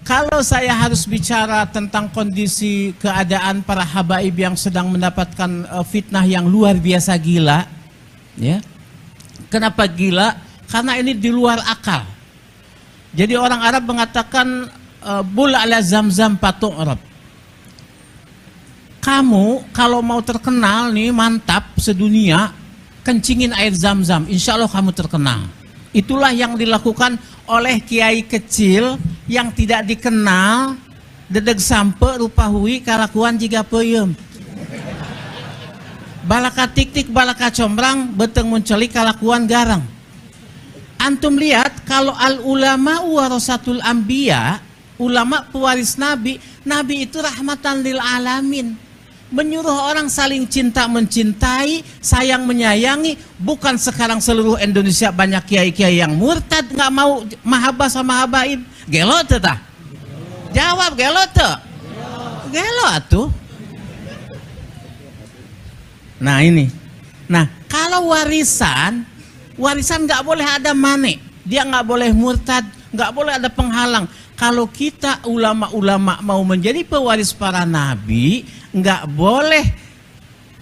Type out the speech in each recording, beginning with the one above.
Kalau saya harus bicara tentang kondisi keadaan para habaib yang sedang mendapatkan fitnah yang luar biasa gila, ya. Kenapa gila? Karena ini di luar akal. Jadi orang Arab mengatakan bul ala zamzam patung Arab. Kamu kalau mau terkenal nih mantap sedunia, kencingin air zam-zam, insya Allah kamu terkenal. Itulah yang dilakukan oleh kiai kecil yang tidak dikenal, dedeg sampe rupa hui kalakuan jika peyem. Balaka tik-tik balaka combrang beteng munculi kalakuan garang. Antum lihat kalau al ulama warasatul anbiya, ulama pewaris nabi, nabi itu rahmatan lil alamin. Menyuruh orang saling cinta mencintai, sayang menyayangi. Bukan sekarang seluruh Indonesia banyak kiai-kiai yang murtad, nggak mau mahabbah sama habaib. Gelo tah? Jawab gelo teh? Gelo atuh. Nah ini. Nah kalau warisan nggak boleh ada mane. Dia nggak boleh murtad, nggak boleh ada penghalang. Kalau kita ulama-ulama mau menjadi pewaris para nabi, nggak boleh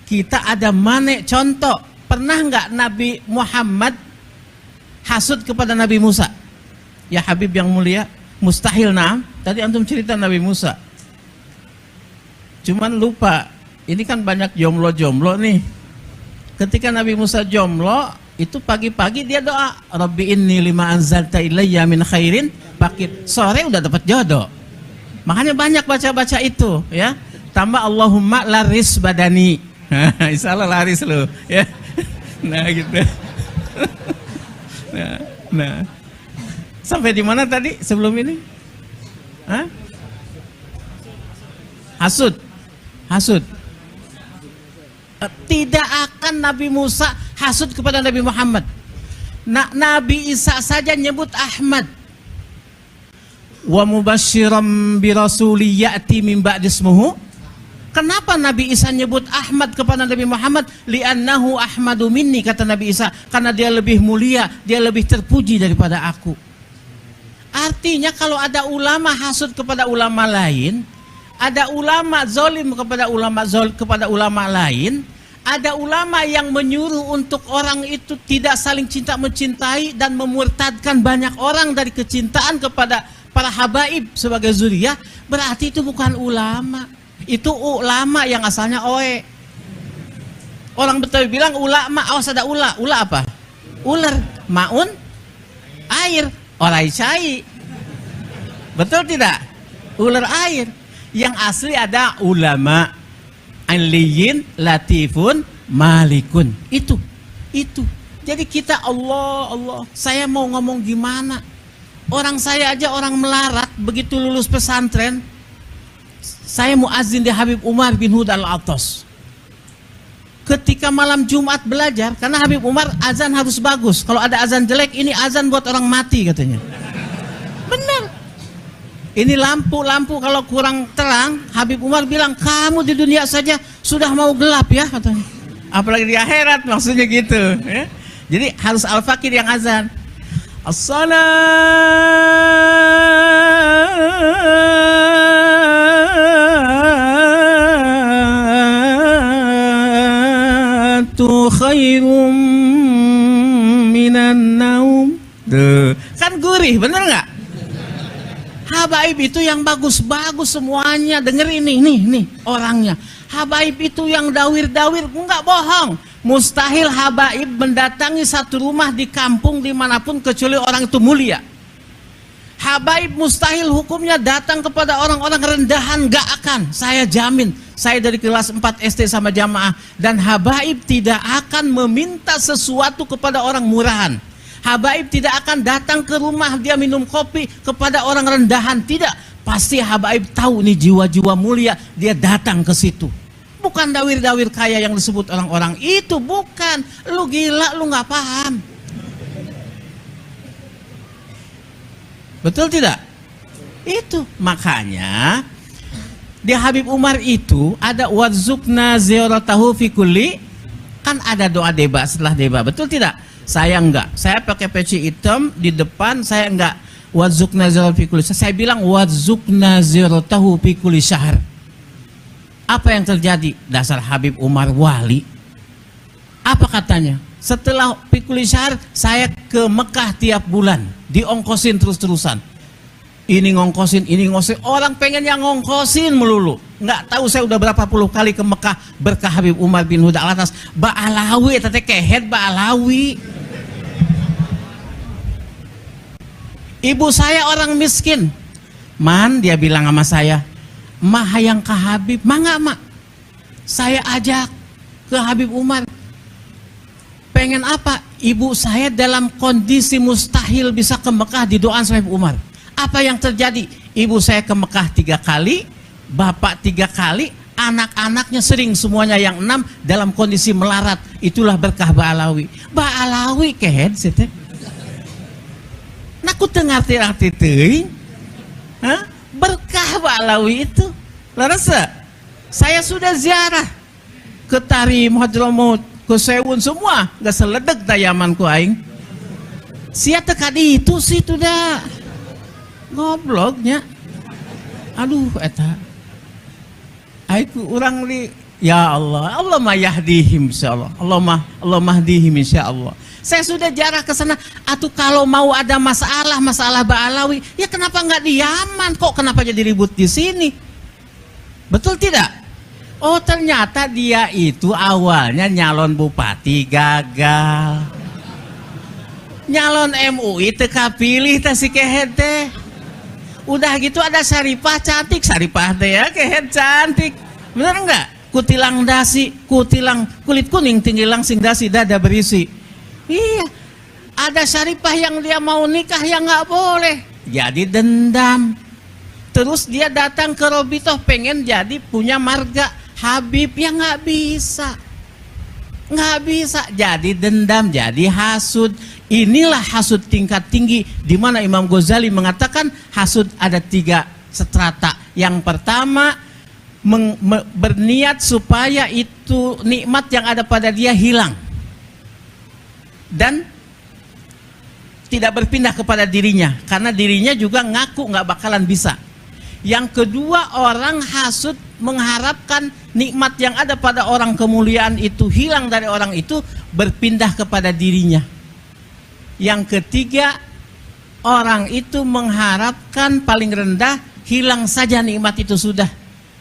kita ada mane. Contoh, pernah nggak Nabi Muhammad hasud kepada Nabi Musa? Ya Habib yang mulia, mustahil. Nah, tadi antum cerita Nabi Musa. Cuman lupa, ini kan banyak jomblo-jomblo nih. Ketika Nabi Musa jomblo, itu pagi-pagi dia doa, Rabbi inni lima anzalta ilayya min khairin pakit. Sore udah dapat jodoh. Makanya banyak baca-baca itu, ya. Tambah Allahumma laris badani. Insya Allah laris lo, ya. Nah gitu. Nah. Sampai di mana tadi sebelum ini? Hah? Hasud. Tidak akan Nabi Musa hasud kepada Nabi Muhammad. Nabi Isa saja nyebut Ahmad. Wa mubasyiram bi rasuli ya'ti min ba'di ismuhu. Kenapa Nabi Isa nyebut Ahmad kepada Nabi Muhammad? Li'annahu ahmadu minni, kata Nabi Isa, karena dia lebih mulia, dia lebih terpuji daripada aku. Artinya kalau ada ulama hasud kepada ulama lain, ada ulama zolim kepada ulama lain, ada ulama yang menyuruh untuk orang itu tidak saling cinta mencintai dan memurtadkan banyak orang dari kecintaan kepada para habaib sebagai zuriyah, berarti itu bukan ulama. Itu ulama yang asalnya oe. Orang Betawi bilang ulama, awas ada ula. Ula apa? Ular. Maun air, orai cai. Betul tidak? Ular air. Yang asli ada ulama, aliyin, latifun, malikun. Itu. Jadi kita Allah. Saya mau ngomong gimana? Orang saya aja orang melarat, begitu lulus pesantren, saya muazin di Habib Umar bin Hud Al-Attas. Ketika malam Jumat belajar, karena Habib Umar azan harus bagus. Kalau ada azan jelek, ini azan buat orang mati katanya. Benar. Ini lampu kalau kurang terang, Habib Umar bilang, kamu di dunia saja sudah mau gelap ya katanya. Apalagi di akhirat, maksudnya gitu. Ya? Jadi harus Al-Fakir yang azan. As-salatu khairum minan naum. Kan gurih, bener nggak? Habaib itu yang bagus-bagus semuanya. Denger ini, nih orangnya. Habaib itu yang dawir-dawir, enggak bohong. Mustahil habaib mendatangi satu rumah di kampung dimanapun kecuali orang itu mulia. Habaib mustahil hukumnya datang kepada orang-orang rendahan, enggak akan. Saya jamin, saya dari kelas 4 SD sama jamaah. Dan habaib tidak akan meminta sesuatu kepada orang murahan. Habaib tidak akan datang ke rumah dia minum kopi kepada orang rendahan. Tidak, pasti habaib tahu nih jiwa-jiwa mulia, dia datang ke situ. Bukan dawir-dawir kaya yang disebut orang-orang itu, bukan. Lu gila, lu nggak paham. Betul tidak? Itu makanya di Habib Umar itu ada warzuqna ziyaratahu fi kulli, kan ada doa deba setelah deba. Betul tidak? Saya enggak. Saya pakai peci hitam di depan, saya enggak Wazukna ziratahu fi kulli syahr. Saya bilang wazukna ziratahu fi kulli syahr. Apa yang terjadi? Dasar Habib Umar wali. Apa katanya? Setelah fi kulli syahr saya ke Mekah tiap bulan, diongkosin terus-terusan. Ini ngongkosin, ini ngongkosin. Orang pengen yang ngongkosin melulu. Nggak tahu saya udah berapa puluh kali ke Mekah berkah Habib Umar bin Huda Alatas. Ba'alawi, tete kehet Ba'alawi. Ibu saya orang miskin. Man, dia bilang sama saya, mah hayang ke Habib. Mangga, mak. Saya ajak ke Habib Umar. Pengen apa? Ibu saya dalam kondisi mustahil bisa ke Mekah, didoain sama Habib Umar. Apa yang terjadi? Ibu saya ke Mekah 3 kali, bapak 3 kali, anak-anaknya sering semuanya yang 6 dalam kondisi melarat. Itulah berkah Ba'alawi. Ba'alawi kehed sete. Nah, ku tengarti-arti teuing. Berkah Ba'alawi itu. Larasa, saya sudah ziarah ke Tarim, Hadramut, ke Sewun semua, gak seledeg tayaman ku aing. Sia tekadi itu sih tuh dah. Gobloknya. Aduh eta. Aiku urang li ya Allah, Allah mah yahdihim insyaallah. Allah mahdihim insyaallah. Saya sudah jarah ke sana. Atuh kalau mau ada masalah Ba'alawi, ya kenapa nggak di Yaman? Kok kenapa jadi ribut di sini? Betul tidak? Oh, ternyata dia itu awalnya nyalon bupati gagal. Nyalon MUI teka pilih teh si kehet teh. Udah gitu ada Syarifah cantik, Syarifah teh ya kehet cantik. Bener enggak? Kutilang dasi, kutilang kulit kuning tinggi langsing dasi dada berisi. Iya. Ada Syarifah yang dia mau nikah yang nggak boleh. Jadi dendam. Terus dia datang ke Robitoh pengen jadi punya marga. Habib yang nggak bisa, jadi dendam, jadi hasud. Inilah hasud tingkat tinggi, di mana Imam Ghazali mengatakan hasud ada 3 strata. Yang pertama, berniat supaya itu nikmat yang ada pada dia hilang dan tidak berpindah kepada dirinya, karena dirinya juga ngaku nggak bakalan bisa. Yang kedua, orang hasud mengharapkan nikmat yang ada pada orang kemuliaan itu hilang dari orang itu, berpindah kepada dirinya. Yang ketiga, orang itu mengharapkan paling rendah hilang saja nikmat itu sudah,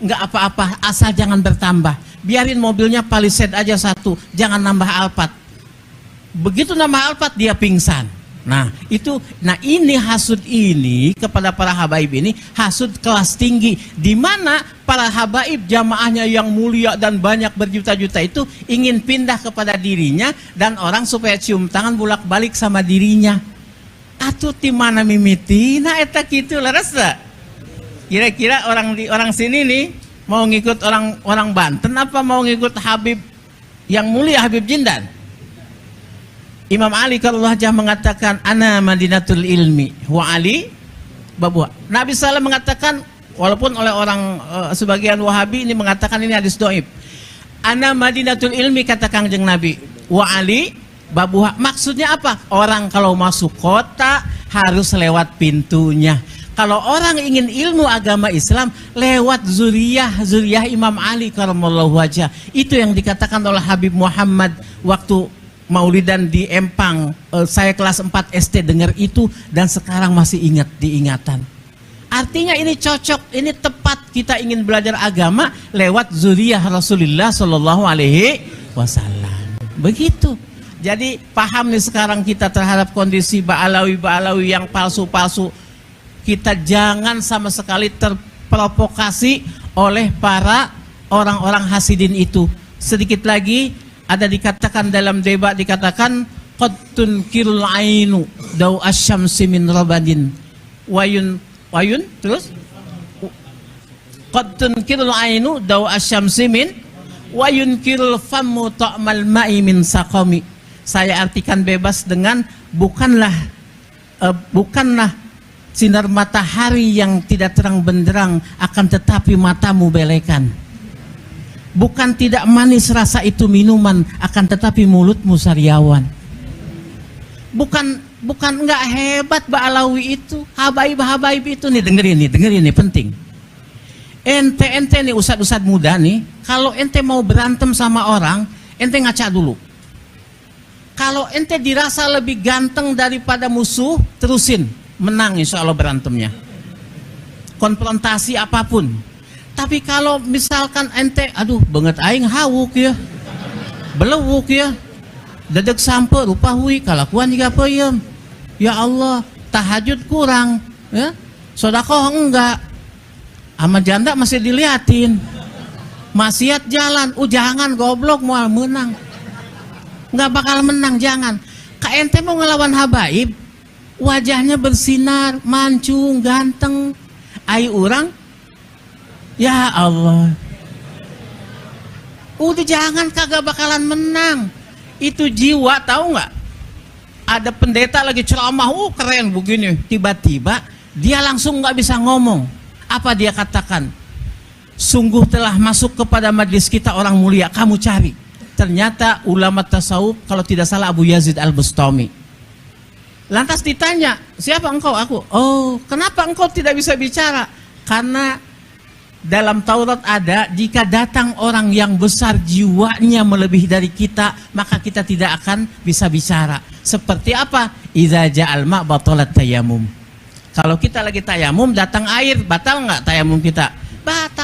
nggak apa-apa, asal jangan bertambah. Biarin mobilnya Palisade aja 1, jangan nambah Alphard. Begitu nambah Alphard dia pingsan. Nah ini hasud ini kepada para habaib ini hasud kelas tinggi, di mana para habaib jamaahnya yang mulia dan banyak berjuta-juta itu ingin pindah kepada dirinya dan orang supaya cium tangan bolak-balik sama dirinya. Atuh ti mana mimiti? Nah eta kitu larasa. Kira-kira orang sini nih mau ngikut orang Banten apa mau ngikut Habib yang mulia Habib Jindan? Imam Ali kalau aja mengatakan ana madinatul ilmi wa Ali babuha. Nabi SAW mengatakan, walaupun oleh orang sebagian Wahabi ini mengatakan ini hadis dhaif. Ana madinatul ilmi kata Kangjeng Nabi, wa Ali babuha. Maksudnya apa? Orang kalau masuk kota harus lewat pintunya. Kalau orang ingin ilmu agama Islam lewat zuriyah Imam Ali karamallahu wajah. Itu yang dikatakan oleh Habib Muhammad waktu Maulidan di Empang. Saya kelas 4 SD dengar itu dan sekarang masih ingat diingatan. Artinya ini cocok, ini tepat kita ingin belajar agama lewat zuriyah Rasulullah Shallallahu Alaihi Wasallam. Begitu. Jadi paham nih sekarang kita terhadap kondisi Ba'alawi yang palsu-palsu. Kita jangan sama sekali terprovokasi oleh para orang-orang hasidin itu. Sedikit lagi ada dikatakan dalam debat, dikatakan qad tunkirul ainu daw asyamsi min rabadin wayun terus qad tunkirul ainu daw asyamsi min wayunkirul famu ta'mal ma'i min saqami. Saya artikan bebas dengan bukanlah sinar matahari yang tidak terang benderang, akan tetapi matamu belekan. Bukan tidak manis rasa itu minuman, akan tetapi mulutmu sariawan. Bukan Bukan nggak hebat Mbak Alawi itu, habaib itu nih, dengerin nih penting. Ente nih ustad muda nih, kalau ente mau berantem sama orang, ente ngaca dulu. Kalau ente dirasa lebih ganteng daripada musuh, terusin, menang insya Allah berantemnya. Konfrontasi apapun. Tapi kalau misalkan ente, aduh banget aing hawuk ya, belewuk ya, dedek sampe rupa hui kalakuan juga peyem. Ya Allah, tahajud kurang, ya, sodakoh enggak, sama janda masih diliatin, maksiat jalan, jangan goblok mau menang, nggak bakal menang, jangan. Ka ente mau ngelawan habaib, wajahnya bersinar, mancung, ganteng, ai orang, ya Allah, udah jangan, kagak bakalan menang. Itu jiwa, tahu nggak? Ada pendeta lagi ceramah, keren begini, tiba-tiba dia langsung nggak bisa ngomong. Apa dia katakan? Sungguh telah masuk kepada majlis kita orang mulia, kamu cari. Ternyata ulama tasawuf, kalau tidak salah Abu Yazid Al-Bustami. Lantas ditanya, siapa engkau? Aku. Oh, kenapa engkau tidak bisa bicara? Karena dalam Taurat ada, jika datang orang yang besar jiwanya melebihi dari kita, maka kita tidak akan bisa bicara. Seperti apa? Idza ja'al ma' batalat tayammum. Kalau kita lagi tayamum, datang air, batal nggak tayamum kita? Batal.